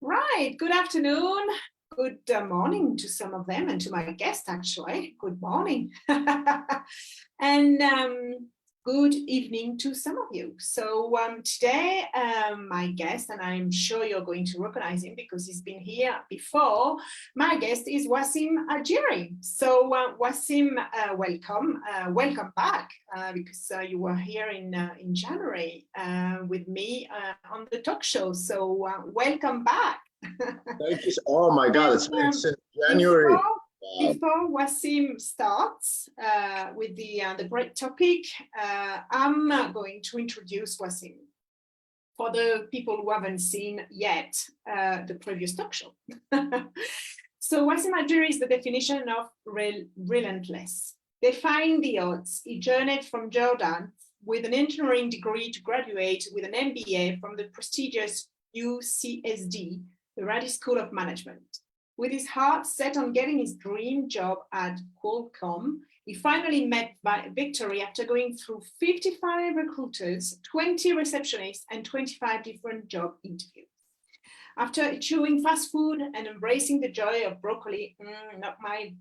Right. Good afternoon. Good morning to some of them and to my guest, actually. Good morning. and good evening to some of you. So today, my guest, and I'm sure you're going to recognize him because he's been here before. My guest is Wasim Hajjiri. So Wasim, welcome. Welcome back because you were here in January with me on the talk show. So welcome back. Thank you. Oh my God, it's been since January. Before Wasim starts with the great topic, I'm going to introduce Wasim for the people who haven't seen yet the previous talk show. So Wasim Hajjiri is the definition of relentless. Defying the odds, he journeyed from Jordan with an engineering degree to graduate with an MBA from the prestigious UCSD, the Rady School of Management. With his heart set on getting his dream job at Qualcomm, he finally met victory after going through 55 recruiters, 20 receptionists, and 25 different job interviews. After chewing fast food and embracing the joy of broccoli, no, I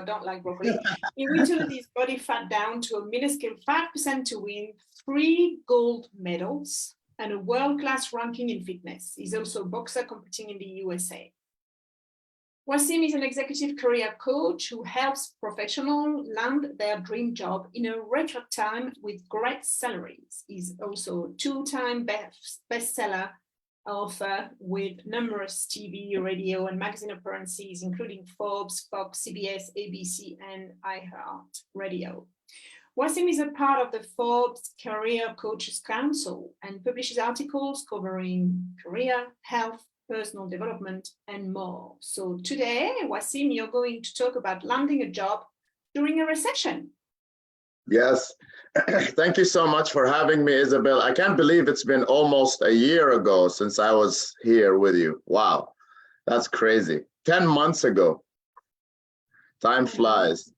don't like broccoli, he whittled his body fat down to a minuscule 5% to win 3 gold medals and a world-class ranking in fitness. He's also a boxer competing in the USA. Wasim is an executive career coach who helps professionals land their dream job in a record time with great salaries. He's also a 2-time bestseller author with numerous TV, radio, and magazine appearances, including Forbes, Fox, CBS, ABC, and iHeart Radio. Wasim is a part of the Forbes Career Coaches Council and publishes articles covering career, health, personal development, and more. So today, Wasim, you're going to talk about landing a job during a recession. Yes. Thank you so much for having me, Isabelle. I can't believe it's been almost a year ago since I was here with you. Wow, that's crazy. 10 months ago. Time flies.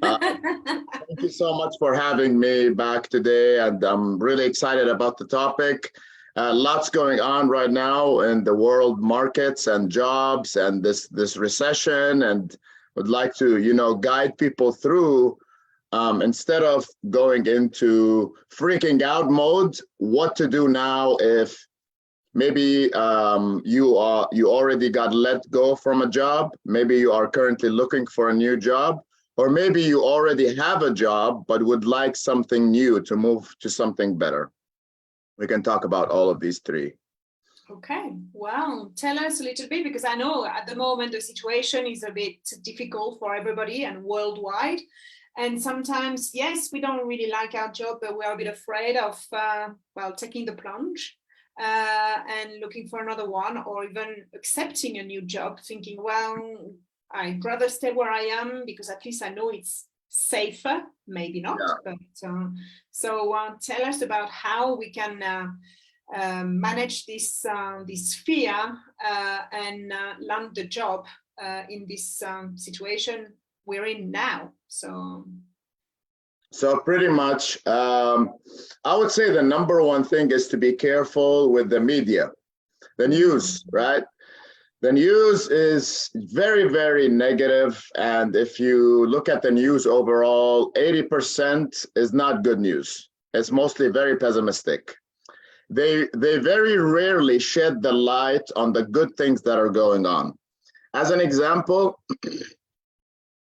Thank you so much for having me back today, and I'm really excited about the topic. Lots going on right now in the world markets and jobs and this recession, and would like to guide people through instead of going into freaking out mode, what to do now if maybe you already got let go from a job, maybe you are currently looking for a new job, or maybe you already have a job but would like something new to move to something better. We can talk about all of these three. Okay, well, tell us a little bit, because I know at the moment the situation is a bit difficult for everybody and worldwide. And sometimes, yes, we don't really like our job, but we're a bit afraid of, taking the plunge and looking for another one, or even accepting a new job, thinking, well, I'd rather stay where I am because at least I know it's safer, maybe not. Yeah. But tell us about how we can manage this fear and land the job in this situation we're in now. So pretty much, I would say the number one thing is to be careful with the media, the news, right? The news is very, very negative. And if you look at the news overall, 80% is not good news. It's mostly very pessimistic. They very rarely shed the light on the good things that are going on. As an example,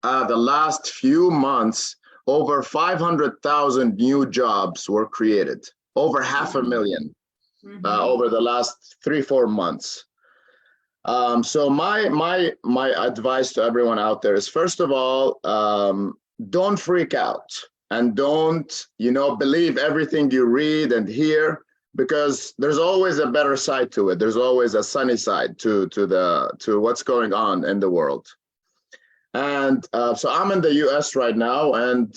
the last few months, over 500,000 new jobs were created, over 500,000 over the last 3-4 months. So my advice to everyone out there is, first of all, don't freak out and don't, believe everything you read and hear, because there's always a better side to it. There's always a sunny side to what's going on in the world. And so I'm in the US right now, and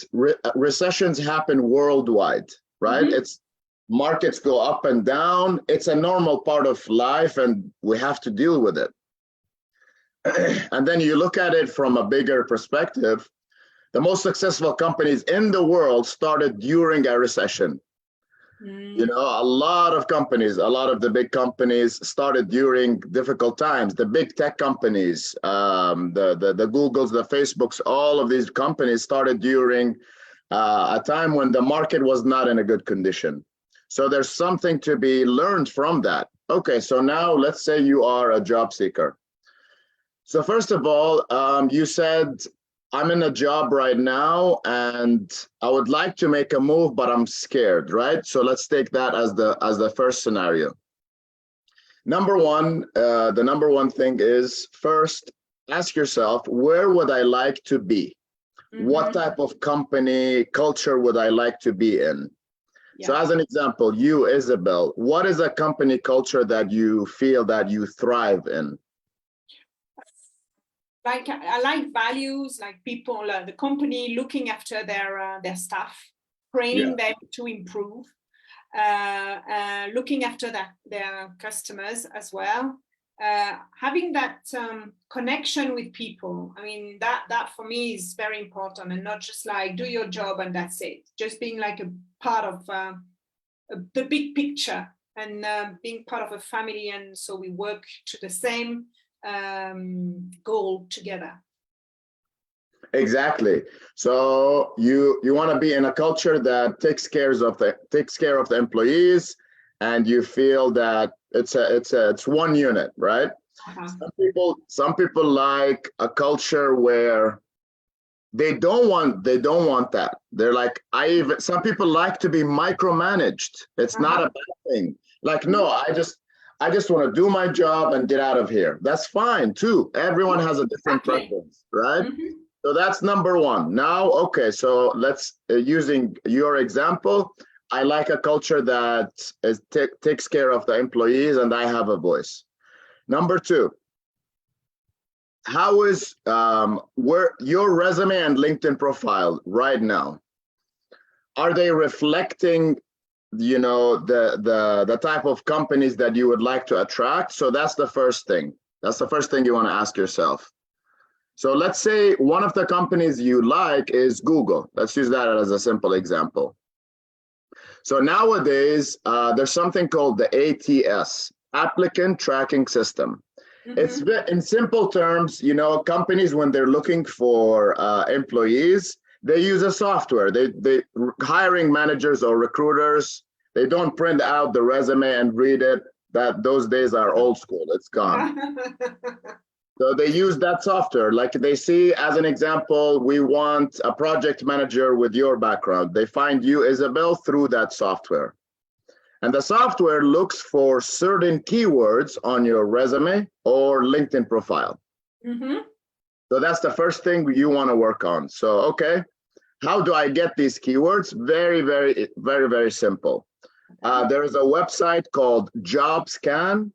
recessions happen worldwide, right? It's markets go up and down. It's a normal part of life, and we have to deal with it. And then you look at it from a bigger perspective. The most successful companies in the world started during a recession. You know, a lot of companies, a lot of the big companies started during difficult times. The big tech companies, the Googles, the Facebooks, all of these companies started during a time when the market was not in a good condition. So there's something to be learned from that. Okay, so now let's say you are a job seeker. So first of all, you said, I'm in a job right now and I would like to make a move, but I'm scared, right? So let's take that as the first scenario. Number one, the number one thing is first, ask yourself, where would I like to be? What type of company culture would I like to be in? Yeah. So as an example, you, Isabelle, what is a company culture that you feel that you thrive in? Like I like values, like people, the company looking after their staff, training them to improve, looking after their customers as well, having that connection with people. I mean, that for me is very important, and not just like do your job and that's it. Just being like a part of the big picture, and being part of a family, and so we work to the same goal together. Exactly. So you want to be in a culture that takes care of the employees, and you feel that it's one unit, right? Some people like a culture where they don't want that. They're like, some people like to be micromanaged. It's not a bad thing. Like, no, I just want to do my job and get out of here. That's fine too. Everyone has a different preference, right? So that's number one. Now, okay, so let's, using your example, I like a culture that takes care of the employees and I have a voice. Number two, how is where your resume and LinkedIn profile right now? Are they reflecting, you know, the type of companies that you would like to attract? So that's the first thing. That's the first thing you want to ask yourself. So let's say one of the companies you like is Google. Let's use that as a simple example. So nowadays, there's something called the ATS, Applicant Tracking System. It's in simple terms, you know, companies, when they're looking for employees, they use a software. They hiring managers or recruiters, they don't print out the resume and read it. Those days are old school. It's gone. So they use that software. Like they see, as an example, we want a project manager with your background. They find you, Isabelle, through that software. And the software looks for certain keywords on your resume or LinkedIn profile. So that's the first thing you want to work on. So, okay, how do I get these keywords? Very, very, very, very simple. There is a website called jobscan.co.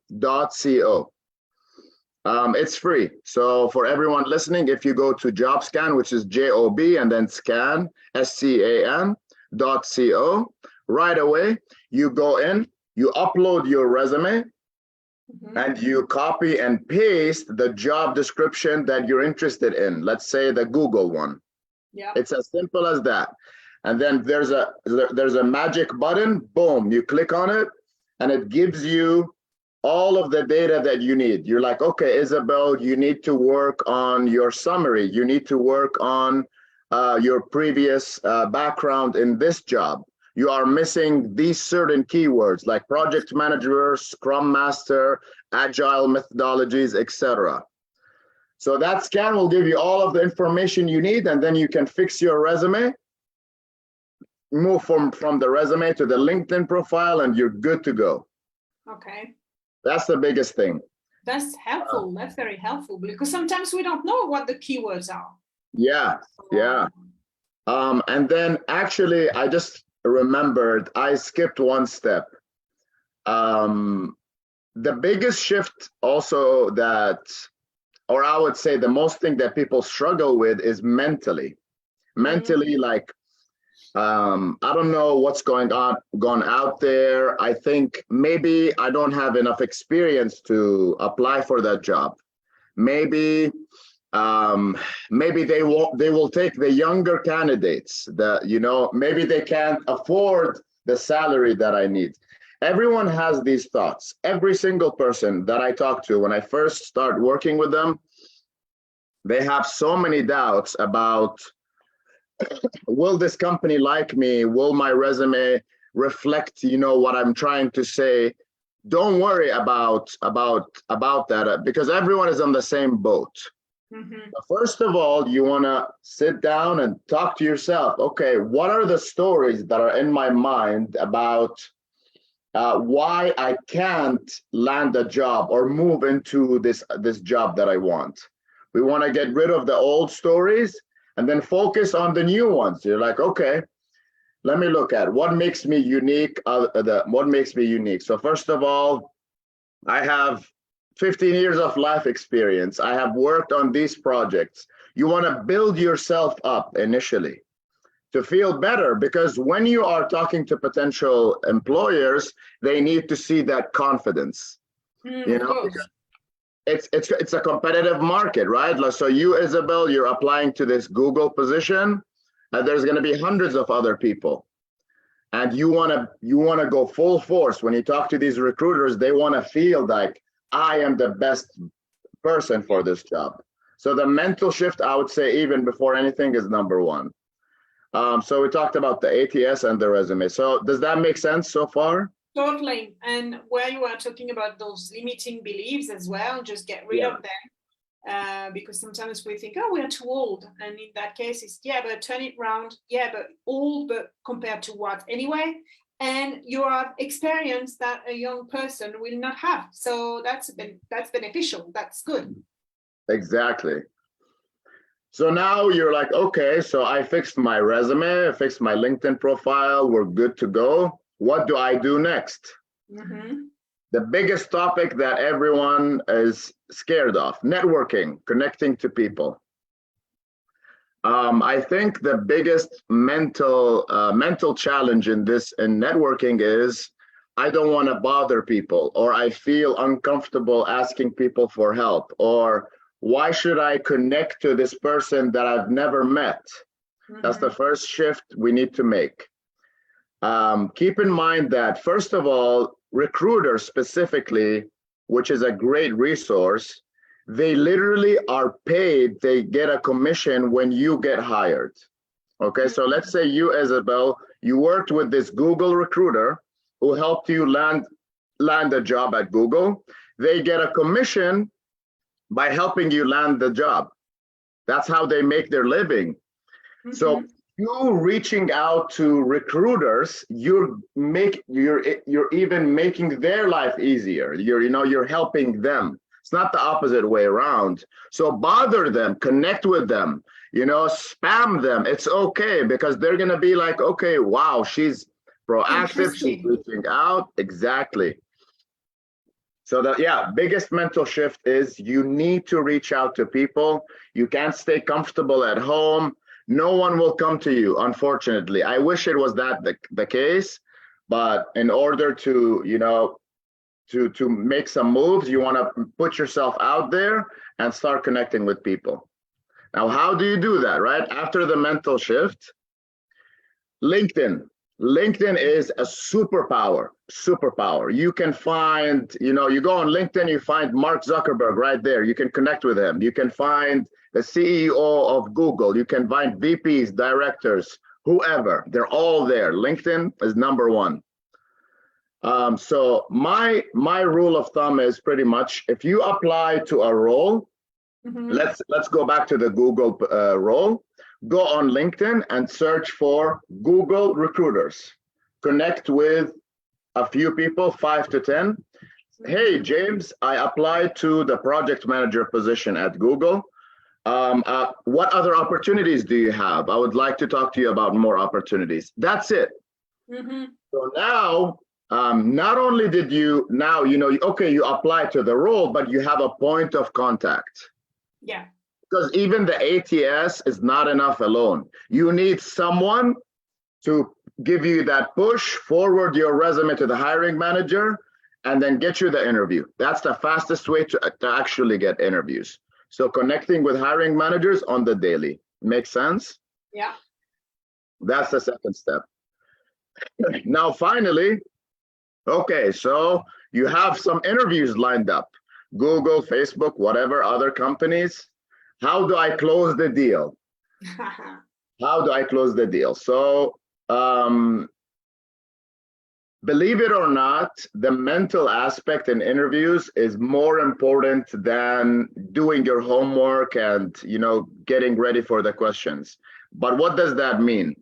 It's free. So for everyone listening, if you go to JobScan, which is JOB and then scan, SCAN.co, right away, you go in, you upload your resume, and you copy and paste the job description that you're interested in. Let's say the Google one. Yeah. It's as simple as that. And then there's a magic button, boom, you click on it, and it gives you all of the data that you need. You're like, okay, Isabelle, you need to work on your summary. You need to work on your previous background in this job. You are missing these certain keywords like project manager, scrum master, agile methodologies, etc. So that scan will give you all of the information you need, and then you can fix your resume, move from the resume to the LinkedIn profile, and you're good to go. Okay. That's the biggest thing. That's helpful. That's very helpful, because sometimes we don't know what the keywords are. Yeah, yeah. And then actually, I just remembered, I skipped one step. The biggest shift also that, or I would say the most thing that people struggle with is mentally. Mentally, like, I don't know what's going out there. I think maybe I don't have enough experience to apply for that job. Maybe they will take the younger candidates that, you know, maybe they can't afford the salary that I need. Everyone has these thoughts. Every single person that I talk to, when I first start working with them, they have so many doubts about, will this company like me? Will my resume reflect, what I'm trying to say? Don't worry about that, because everyone is on the same boat. Mm-hmm. First of all, you want to sit down and talk to yourself. Okay, what are the stories that are in my mind about why I can't land a job or move into this job that I want? We want to get rid of the old stories and then focus on the new ones. You're like, okay, let me look at what makes me unique. What makes me unique? So first of all, I have 15 years of life experience. I have worked on these projects. You want to build yourself up initially to feel better, because when you are talking to potential employers, they need to see that confidence. Of course. It's a competitive market, right? So you, Isabelle, you're applying to this Google position, and there's going to be hundreds of other people. And you want to go full force. When you talk to these recruiters, they want to feel like, I am the best person for this job. So the mental shift, I would say, even before anything, is number one. So we talked about the ATS and the resume. So does that make sense so far? Totally. And where you are talking about those limiting beliefs as well, just get rid of them. Because sometimes we think, oh, we're too old. And in that case, it's, but turn it around. Yeah, but old, but compared to what anyway? And you have experience that a young person will not have. So that's beneficial. That's good. Exactly. So now you're like, okay, so I fixed my resume, I fixed my LinkedIn profile, we're good to go. What do I do next? Mm-hmm. The biggest topic that everyone is scared of, networking, connecting to people. I think the biggest mental challenge in networking is, I don't want to bother people, or I feel uncomfortable asking people for help, or why should I connect to this person that I've never met? Mm-hmm. That's the first shift we need to make. Keep in mind that, first of all, recruiters specifically, which is a great resource, they literally are paid, they get a commission when you get hired. Okay, so let's say you, Isabelle, you worked with this Google recruiter who helped you land a job at Google. They get a commission by helping you land the job. That's how they make their living. Mm-hmm. So you reaching out to recruiters, you're even making their life easier. You're helping them. It's not the opposite way around. So bother them, connect with them, spam them. It's okay, because they're going to be like, okay, wow, she's proactive, she's reaching out. Exactly. So biggest mental shift is you need to reach out to people. You can't stay comfortable at home. No one will come to you, unfortunately. I wish it was that the case, but in order to, to make some moves, you want to put yourself out there and start connecting with people. Now, how do you do that, right? After the mental shift, LinkedIn is a superpower. You can find, you go on LinkedIn, you find Mark Zuckerberg right there. You can connect with him. You can find the CEO of Google. You can find VPs, directors, whoever. They're all there. LinkedIn is number one. So my rule of thumb is pretty much, if you apply to a role, mm-hmm. let's go back to the Google role. Go on LinkedIn and search for Google recruiters. Connect with a few people, 5 to 10. Hey, James, I applied to the project manager position at Google. What other opportunities do you have? I would like to talk to you about more opportunities. That's it. Mm-hmm. So now, not only did you you apply to the role, but you have a point of contact. Yeah. Because even the ATS is not enough alone. You need someone to give you that push, forward your resume to the hiring manager, and then get you the interview. That's the fastest way to actually get interviews. So connecting with hiring managers on the daily. Makes sense? Yeah. That's the second step. Now, finally, okay, so you have some interviews lined up. Google, Facebook, whatever, other companies. How do I close the deal? How do I close the deal? So, believe it or not, the mental aspect in interviews is more important than doing your homework and, getting ready for the questions. But what does that mean?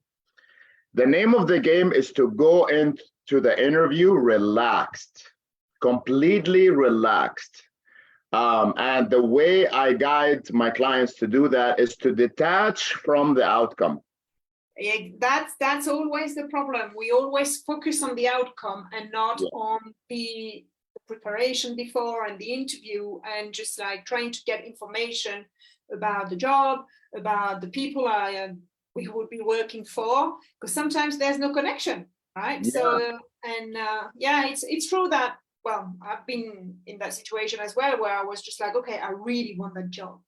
The name of the game is to go into the interview relaxed, completely relaxed. And the way I guide my clients to do that is to detach from the outcome. Yeah, that's always the problem. We always focus on the outcome and not on the preparation before and the interview, and just like trying to get information about the job, about the people we would be working for, because sometimes there's no connection, right? Yeah. So, and it's true that, well, I've been in that situation as well, where I was just like, okay, I really want that job.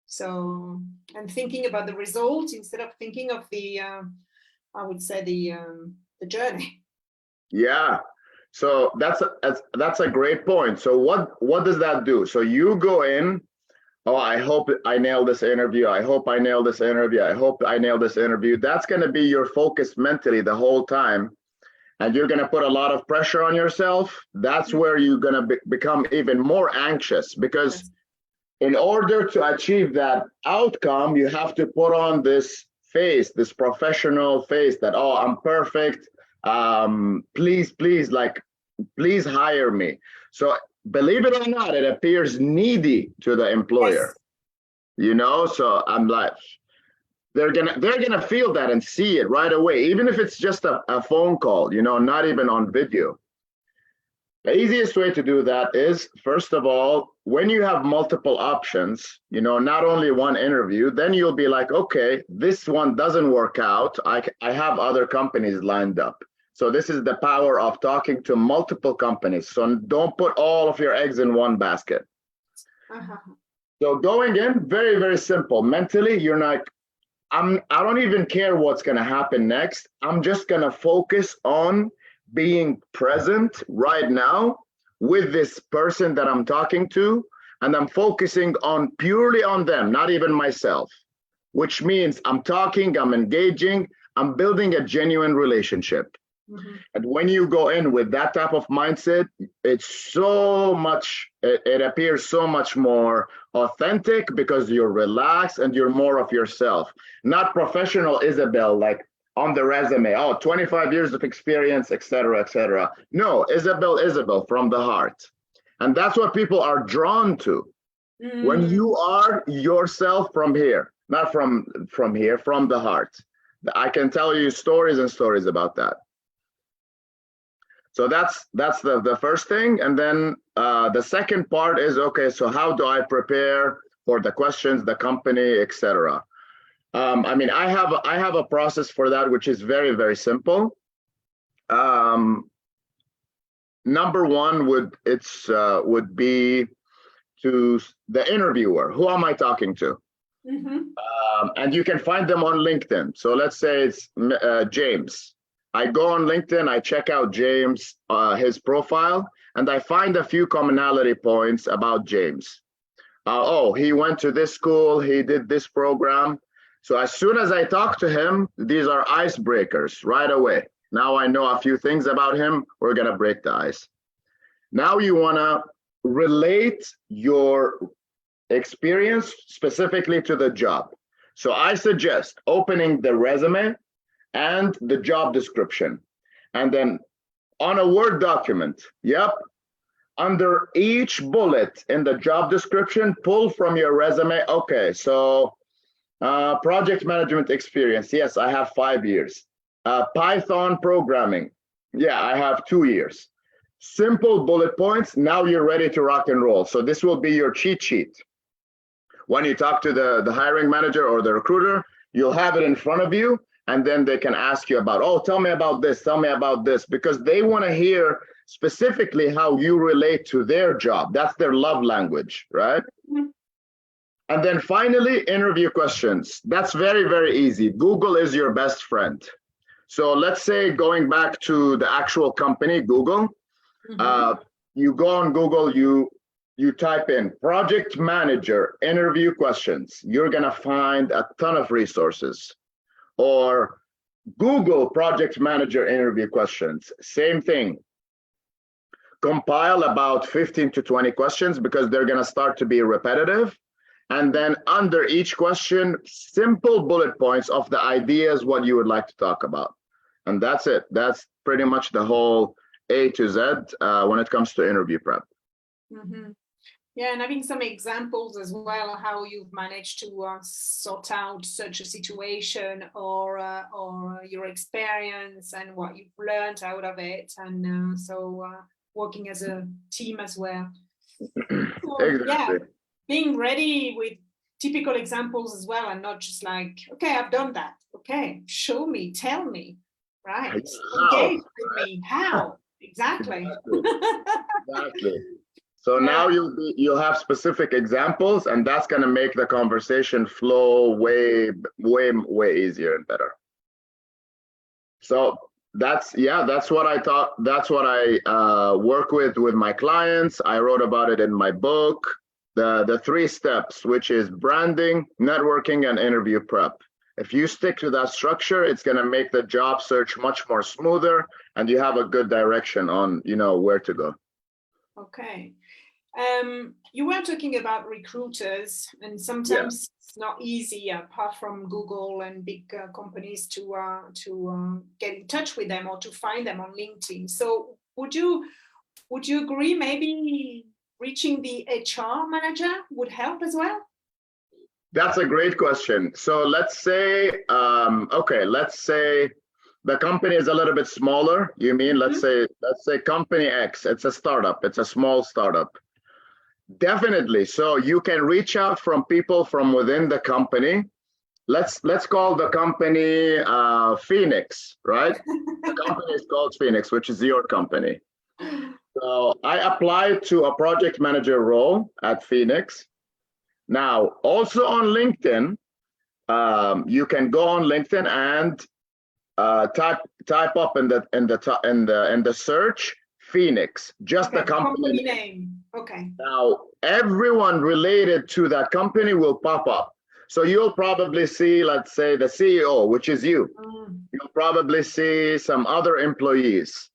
So I'm thinking about the result instead of thinking of the, I would say the journey. Yeah. So that's a great point. So what does that do? So you go in, oh, I hope I nail this interview. I hope I nail this interview. I hope I nail this interview. That's going to be your focus mentally the whole time. And you're going to put a lot of pressure on yourself. That's where you're going to become even more anxious, because in order to achieve that outcome, you have to put on this face, this professional face that, oh, I'm perfect. Please hire me. So believe it or not, it appears needy to the employer. Yes. So I'm like, they're gonna feel that and see it right away, even if it's just a phone call, not even on video. The easiest way to do that is, first of all, when you have multiple options, not only one interview, then you'll be like, okay, this one doesn't work out. I have other companies lined up. So this is the power of talking to multiple companies. So don't put all of your eggs in one basket. Uh-huh. So going in, very, very simple. Mentally, you're like, I don't even care what's going to happen next. I'm just going to focus on being present right now with this person that I'm talking to, and I'm focusing on purely on them, not even myself, which means I'm talking, I'm engaging, I'm building a genuine relationship. Mm-hmm. And when you go in with that type of mindset, it appears so much more authentic, because you're relaxed and you're more of yourself, not professional Isabelle, like on the resume, 25 years of experience, etc., etc. No, Isabelle from the heart. And that's what people are drawn to. When you are yourself from here, not from here, from the heart. I can tell you stories and stories about that. So that's the first thing. And then the second part is, okay, so how do I prepare for the questions, the company, etc.? I have a process for that, which is very, very simple. Number one would be to the interviewer. Who am I talking to? Mm-hmm. And you can find them on LinkedIn. So let's say it's James. I go on LinkedIn, I check out James, his profile, and I find a few commonality points about James. He went to this school, he did this program. So as soon as I talk to him, these are icebreakers right away. Now I know a few things about him, we're gonna break the ice. Now you wanna relate your experience specifically to the job. So I suggest opening the resume and the job description. And then on a Word document, under each bullet in the job description, pull from your resume, okay, so project management experience, yes, I have 5 years. Python programming, yeah, I have 2 years. Simple bullet points, now you're ready to rock and roll. So this will be your cheat sheet. When you talk to the hiring manager or the recruiter, you'll have it in front of you, and then they can ask you about, tell me about this, because they want to hear specifically how you relate to their job. That's their love language, right? Mm-hmm. And then finally, interview questions. That's very, very easy. Google is your best friend. So let's say going back to the actual company, Google, you go on Google, you type in project manager interview questions. You're gonna find a ton of resources. Or Google project manager interview questions, same thing. Compile about 15 to 20 questions because they're gonna start to be repetitive. And then under each question, simple bullet points of the ideas, what you would like to talk about. And that's it. That's pretty much the whole A to Z when it comes to interview prep. Yeah, and having some examples as well, how you've managed to sort out such a situation, or your experience and what you've learned out of it, and so working as a team as well. So, Exactly. yeah, being ready with typical examples as well, and not just like, okay, I've done that. Okay, show me, tell me, right? Engage with me. How? Exactly. Exactly. So now you'll have specific examples, and that's going to make the conversation flow way easier and better. So that's what I thought. That's what I work with my clients. I wrote about it in my book, the 3 steps, which is branding, networking, and interview prep. If you stick to that structure, it's going to make the job search much more smoother, and you have a good direction on, where to go. Okay. You were talking about recruiters, and sometimes it's not easy, apart from Google and big companies, to get in touch with them or to find them on LinkedIn. So would you agree maybe reaching the HR manager would help as well? That's a great question. So let's say, let's say the company is a little bit smaller. You mean, let's say company X, it's a startup, it's a small startup. Definitely. So you can reach out from people from within the company. Let's call the company Phoenix, right? The company is called Phoenix, which is your company. So I applied to a project manager role at Phoenix. Now, also on LinkedIn, you can go on LinkedIn and type up in the search Phoenix, just the company name. Okay. Now, everyone related to that company will pop up. So you'll probably see, let's say, the CEO, which is you. You'll probably see some other employees.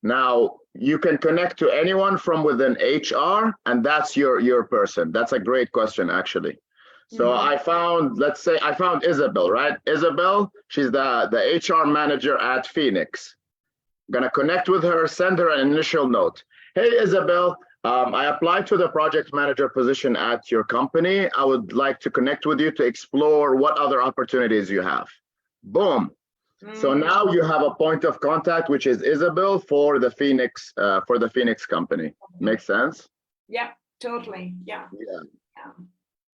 Now, you can connect to anyone from within HR, and that's your person. That's a great question, actually. So I found Isabelle, right? Isabelle, she's the HR manager at Phoenix. I'm gonna connect with her, send her an initial note. Hey, Isabelle, I applied to the project manager position at your company. I would like to connect with you to explore what other opportunities you have. Boom. So now you have a point of contact, which is Isabelle for the Phoenix company. Makes sense? Yeah, totally. Yeah.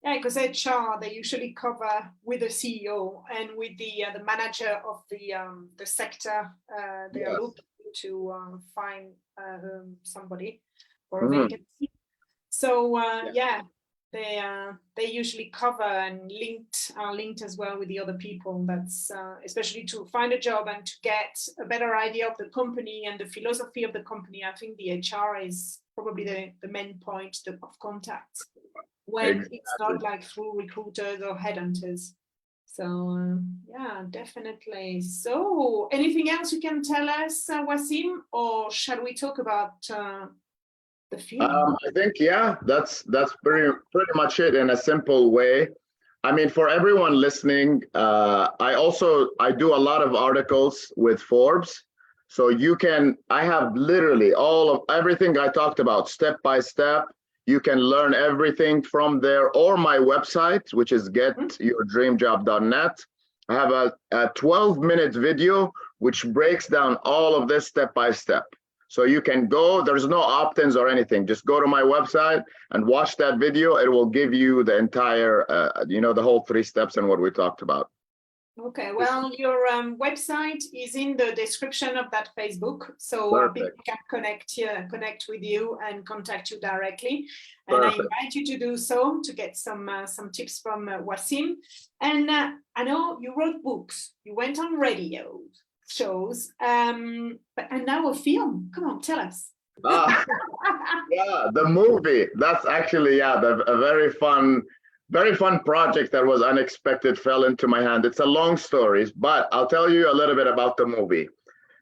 Yeah, because HR, they usually cover with the CEO and with the manager of the sector. They are looking to find somebody for a vacancy. So they usually cover and are linked as well with the other people. That's especially to find a job and to get a better idea of the company and the philosophy of the company. I think the HR is probably the main point of contact when it's not like through recruiters or headhunters. So definitely. So anything else you can tell us, Wasim, or shall we talk about the field? I think that's pretty much it in a simple way. I mean, for everyone listening, I do a lot of articles with Forbes. So I have literally everything I talked about step by step. You can learn everything from there, or my website, which is getyourdreamjob.net. I have a 12-minute video which breaks down all of this step by step. So you can go, there's no opt-ins or anything. Just go to my website and watch that video. It will give you the entire, the whole 3 steps and what we talked about. Okay, well, your website is in the description of that Facebook, so people can connect with you and contact you directly. And I invite you to do so to get some tips from Wasim. And I know you wrote books. You went on radio. shows, and now a film. Come on, tell us. Ah, yeah, the movie. That's actually, yeah, a very fun project that was unexpected, fell into my hand. It's a long story, but I'll tell you a little bit about the movie.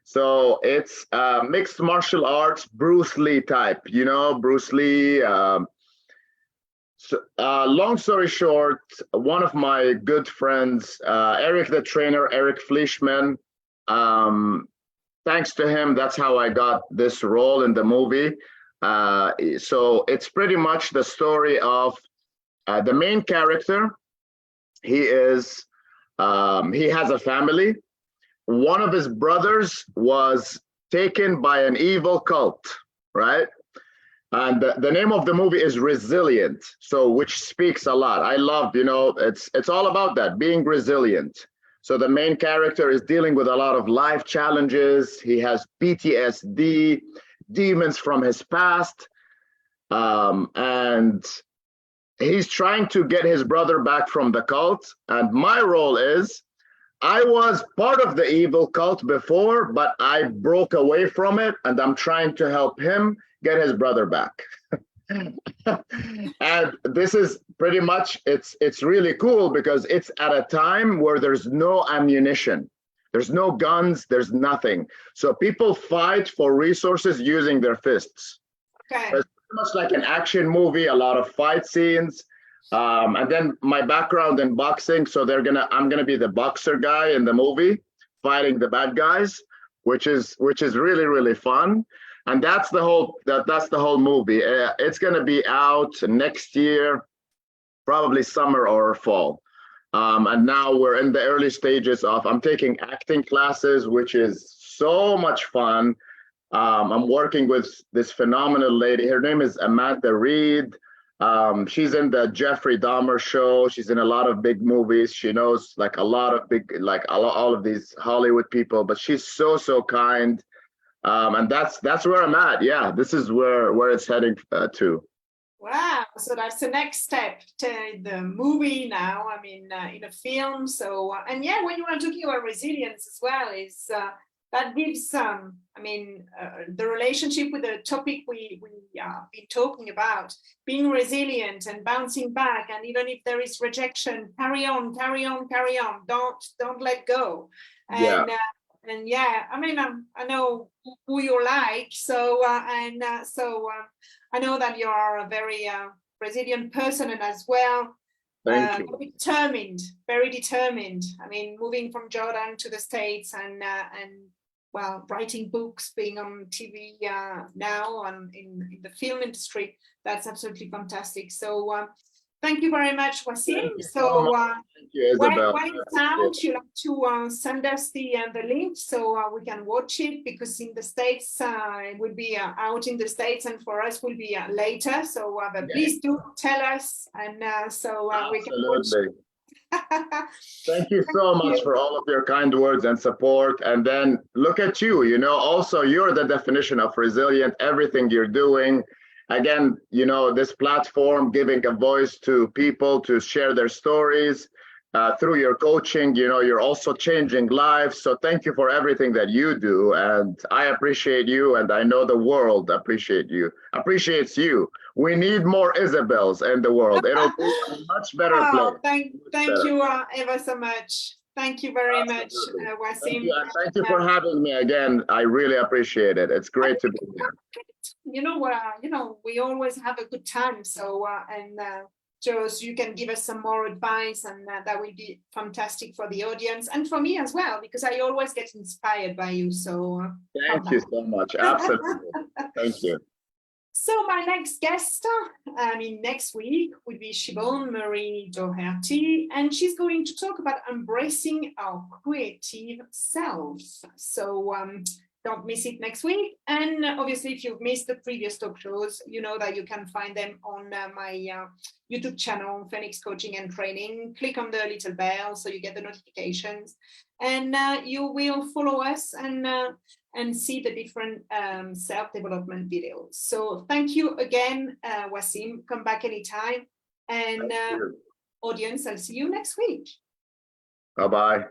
So it's mixed martial arts, Bruce Lee type, you know, Bruce Lee. Long story short, one of my good friends, Eric the trainer, Eric Fleischman, thanks to him, that's how I got this role in the movie. So it's pretty much the story of the main character. He has a family. One of his brothers was taken by an evil cult, right? And the name of the movie is Resilient, so which speaks a lot. I love, you know, it's all about that, being resilient. So the main character is dealing with a lot of life challenges. He has PTSD, demons from his past, and he's trying to get his brother back from the cult. And my role is, I was part of the evil cult before, but I broke away from it, and I'm trying to help him get his brother back. And this is pretty much, it's really cool because it's at a time where there's no ammunition, there's no guns, there's nothing. So people fight for resources using their fists. Okay. It's pretty much like an action movie, a lot of fight scenes. And then my background in boxing, so I'm gonna be the boxer guy in the movie, fighting the bad guys, which is really, really fun. And that's the whole movie. It's gonna be out next year, probably summer or fall. And now we're in the early stages of, I'm taking acting classes, which is so much fun. I'm working with this phenomenal lady. Her name is Amanda Reed. She's in the Jeffrey Dahmer show. She's in a lot of big movies. She knows like a lot of big, like all of these Hollywood people, but she's so kind. And that's where I'm at. Yeah, this is where it's heading to. Wow, so that's the next step to the movie now. I mean, in a film. So, and yeah, when you are talking about resilience as well, is that gives, the relationship with the topic we been talking about, being resilient and bouncing back, and even if there is rejection, carry on. Don't let go. Yeah. And yeah, I mean, I know who you're like, so I know that you are a very resilient person, and as well, Thank you. very determined. I mean, moving from Jordan to the States, and well, writing books, being on TV now, and in the film industry, that's absolutely fantastic. So thank you very much, Wasim. So thank you, Isabelle. when it's out, you have to send us the link so we can watch it, because in the States it will be out in the States, and for us will be later. So but please do tell us, and we can watch it. Thank you so much for all of your kind words and support. And then look at you, you know, also you're the definition of resilient, everything you're doing. Again, you know, this platform, giving a voice to people to share their stories through your coaching, you know, you're also changing lives. So thank you for everything that you do. And I appreciate you. And I know the world appreciates you. We need more Isabelles in the world. It'll be a much better place. Thank you ever so much. Thank you very much, Wasim. Thank you, and thank you for having me again. I really appreciate it. It's great to be here. You know, we always have a good time. So Joe, you can give us some more advice, and that will be fantastic for the audience and for me as well, because I always get inspired by you. So thank you so much. Absolutely. Thank you. So my next guest, next week, will be Siobhan Marie Doherty, and she's going to talk about embracing our creative self. So don't miss it next week. And obviously, if you've missed the previous talk shows, you know that you can find them on my YouTube channel, Phoenix Coaching and Training. Click on the little bell so you get the notifications, and you will follow us and see the different self-development videos. So thank you again, Wasim. Come back anytime. And audience, I'll see you next week. Bye-bye.